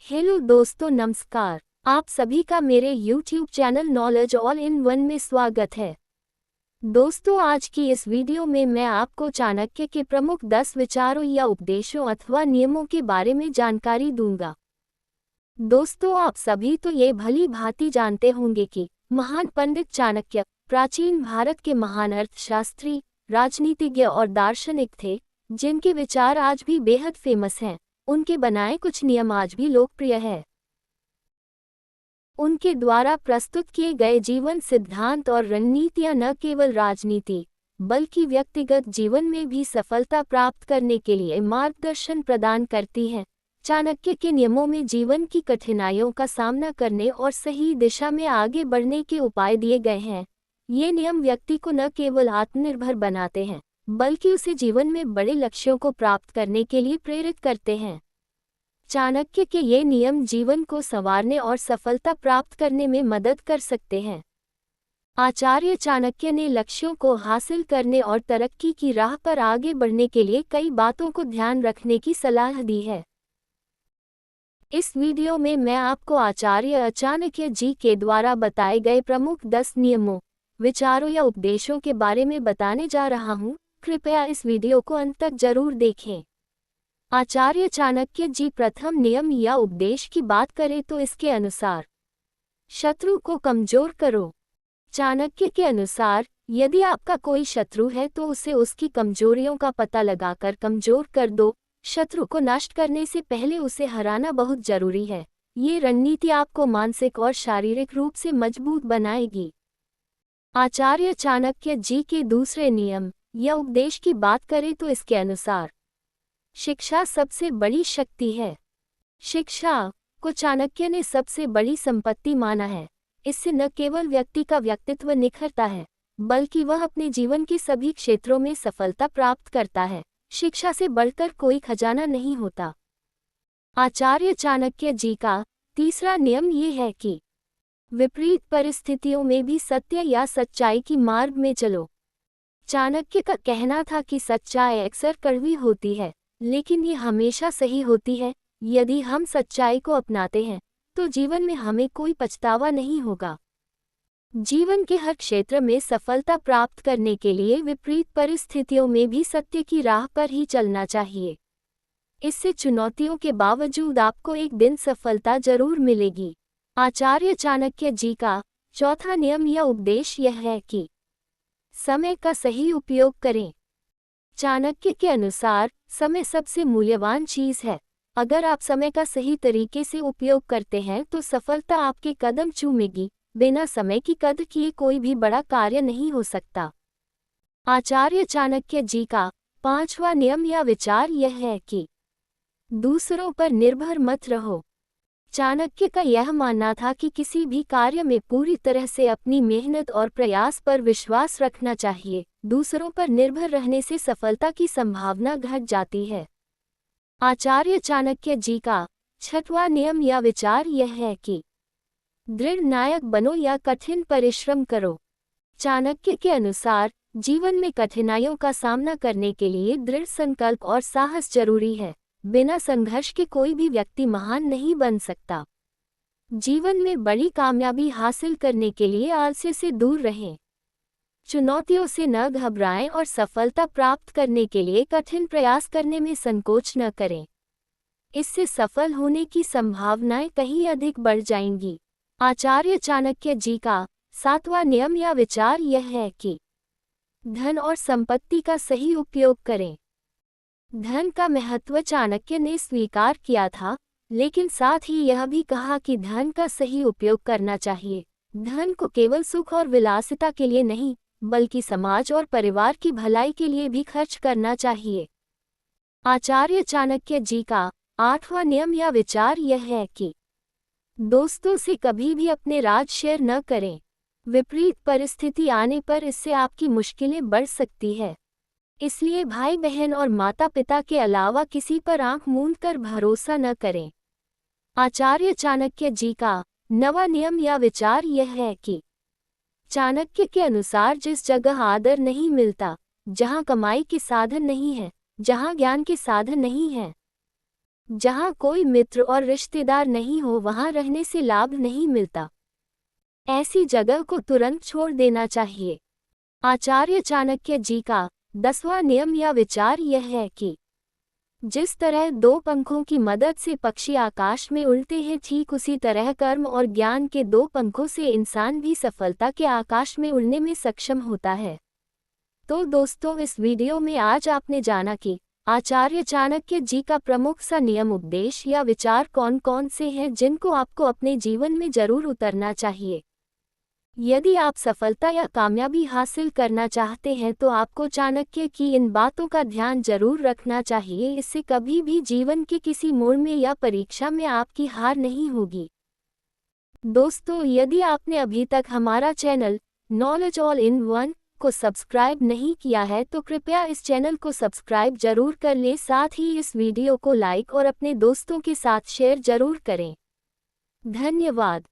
Hello दोस्तों, नमस्कार। आप सभी का मेरे YouTube channel knowledge all in one में स्वागत है। दोस्तों, आज की इस वीडियो में मैं आपको चाणक्य के प्रमुख 10 विचारों या उपदेशों अथवा नियमों के बारे में जानकारी दूंगा। दोस्तों, आप सभी तो ये भली भांति जानते होंगे कि महान पंडित चाणक्य प्राचीन भारत के महान अर्थशास्त्री, राजनीतिज्ञ और दार्शनिक थे, जिनके विचार आज भी बेहद फेमस हैं। उनके बनाए कुछ नियम आज भी लोकप्रिय है। उनके द्वारा प्रस्तुत किए गए जीवन सिद्धांत और रणनीतियां न केवल राजनीति बल्कि व्यक्तिगत जीवन में भी सफलता प्राप्त करने के लिए मार्गदर्शन प्रदान करती हैं। चाणक्य के नियमों में जीवन की कठिनाइयों का सामना करने और सही दिशा में आगे बढ़ने के उपाय दिए गए हैं। ये नियम व्यक्ति को न केवल आत्मनिर्भर बनाते हैं बल्कि उसे जीवन में बड़े लक्ष्यों को प्राप्त करने के लिए प्रेरित करते हैं। चाणक्य के ये नियम जीवन को संवारने और सफलता प्राप्त करने में मदद कर सकते हैं। आचार्य चाणक्य ने लक्ष्यों को हासिल करने और तरक्की की राह पर आगे बढ़ने के लिए कई बातों को ध्यान रखने की सलाह दी है। इस वीडियो में मैं आपको आचार्य चाणक्य जी के द्वारा बताए गए प्रमुख 10 नियमों, विचारों या उपदेशों के बारे में बताने जा रहा हूँ। कृपया इस वीडियो को अंत तक जरूर देखें। आचार्य चाणक्य जी प्रथम नियम या उपदेश की बात करें तो इसके अनुसार शत्रु को कमजोर करो। चाणक्य के अनुसार यदि आपका कोई शत्रु है तो उसे उसकी कमजोरियों का पता लगाकर कमजोर कर दो। शत्रु को नष्ट करने से पहले उसे हराना बहुत जरूरी है। ये रणनीति आपको मानसिक और शारीरिक रूप से मजबूत बनाएगी। आचार्य चाणक्य जी के दूसरे नियम या उपदेश की बात करें तो इसके अनुसार शिक्षा सबसे बड़ी शक्ति है। शिक्षा को चाणक्य ने सबसे बड़ी संपत्ति माना है। इससे न केवल व्यक्ति का व्यक्तित्व निखरता है बल्कि वह अपने जीवन के सभी क्षेत्रों में सफलता प्राप्त करता है। शिक्षा से बढ़कर कोई खजाना नहीं होता। आचार्य चाणक्य जी का तीसरा नियम ये है कि विपरीत परिस्थितियों में भी सत्य या सच्चाई की मार्ग में चलो। चाणक्य का कहना था कि सच्चाई अक्सर कड़वी होती है लेकिन ये हमेशा सही होती है। यदि हम सच्चाई को अपनाते हैं तो जीवन में हमें कोई पछतावा नहीं होगा। जीवन के हर क्षेत्र में सफलता प्राप्त करने के लिए विपरीत परिस्थितियों में भी सत्य की राह पर ही चलना चाहिए। इससे चुनौतियों के बावजूद आपको एक दिन सफलता जरूर मिलेगी। आचार्य चाणक्य जी का चौथा नियम या उपदेश यह है कि समय का सही उपयोग करें। चाणक्य के अनुसार समय सबसे मूल्यवान चीज है। अगर आप समय का सही तरीके से उपयोग करते हैं तो सफलता आपके कदम चूमेगी। बिना समय की कद्र किए कोई भी बड़ा कार्य नहीं हो सकता। आचार्य चाणक्य जी का पांचवा नियम या विचार यह है कि दूसरों पर निर्भर मत रहो। चाणक्य का यह मानना था कि किसी भी कार्य में पूरी तरह से अपनी मेहनत और प्रयास पर विश्वास रखना चाहिए। दूसरों पर निर्भर रहने से सफलता की संभावना घट जाती है। आचार्य चाणक्य जी का छठवां नियम या विचार यह है कि दृढ़ नायक बनो या कठिन परिश्रम करो। चाणक्य के अनुसार जीवन में कठिनाइयों का सामना करने के लिए दृढ़ संकल्प और साहस जरूरी है। बिना संघर्ष के कोई भी व्यक्ति महान नहीं बन सकता। जीवन में बड़ी कामयाबी हासिल करने के लिए आलस्य से दूर रहें। चुनौतियों से न घबराएं और सफलता प्राप्त करने के लिए कठिन प्रयास करने में संकोच न करें। इससे सफल होने की संभावनाएं कहीं अधिक बढ़ जाएंगी। आचार्य चाणक्य जी का सातवां नियम या विचार यह है कि धन और संपत्ति का सही उपयोग करें। धन का महत्व चाणक्य ने स्वीकार किया था, लेकिन साथ ही यह भी कहा कि धन का सही उपयोग करना चाहिए। धन को केवल सुख और विलासिता के लिए नहीं बल्कि समाज और परिवार की भलाई के लिए भी खर्च करना चाहिए। आचार्य चाणक्य जी का आठवां नियम या विचार यह है कि दोस्तों से कभी भी अपने राज शेयर न करें। विपरीत परिस्थिति आने पर इससे आपकी मुश्किलें बढ़ सकती है। इसलिए भाई बहन और माता पिता के अलावा किसी पर आंख मूंद कर भरोसा न करें। आचार्य चाणक्य जी का नवा नियम या विचार यह है कि चाणक्य के अनुसार जिस जगह आदर नहीं मिलता, जहां कमाई के साधन नहीं है, जहां ज्ञान के साधन नहीं है, जहाँ कोई मित्र और रिश्तेदार नहीं हो वहाँ रहने से लाभ नहीं मिलता। ऐसी जगह को तुरंत छोड़ देना चाहिए। आचार्य चाणक्य जी का 10वां नियम या विचार यह है कि जिस तरह दो पंखों की मदद से पक्षी आकाश में उड़ते हैं, ठीक उसी तरह कर्म और ज्ञान के दो पंखों से इंसान भी सफलता के आकाश में उड़ने में सक्षम होता है। तो दोस्तों, इस वीडियो में आज आपने जाना कि आचार्य चाणक्य जी का प्रमुख सा नियम, उपदेश या विचार कौन कौन से हैं जिनको आपको अपने जीवन में जरूर उतरना चाहिए। यदि आप सफलता या कामयाबी हासिल करना चाहते हैं तो आपको चाणक्य की इन बातों का ध्यान जरूर रखना चाहिए। इससे कभी भी जीवन के किसी मोड़ में या परीक्षा में आपकी हार नहीं होगी। दोस्तों, यदि आपने अभी तक हमारा channel knowledge all in one को सब्सक्राइब नहीं किया है तो कृपया इस चैनल को सब्सक्राइब जरूर कर लें। साथ ही इस वीडियो को लाइक और अपने दोस्तों के साथ शेयर जरूर करें। धन्यवाद।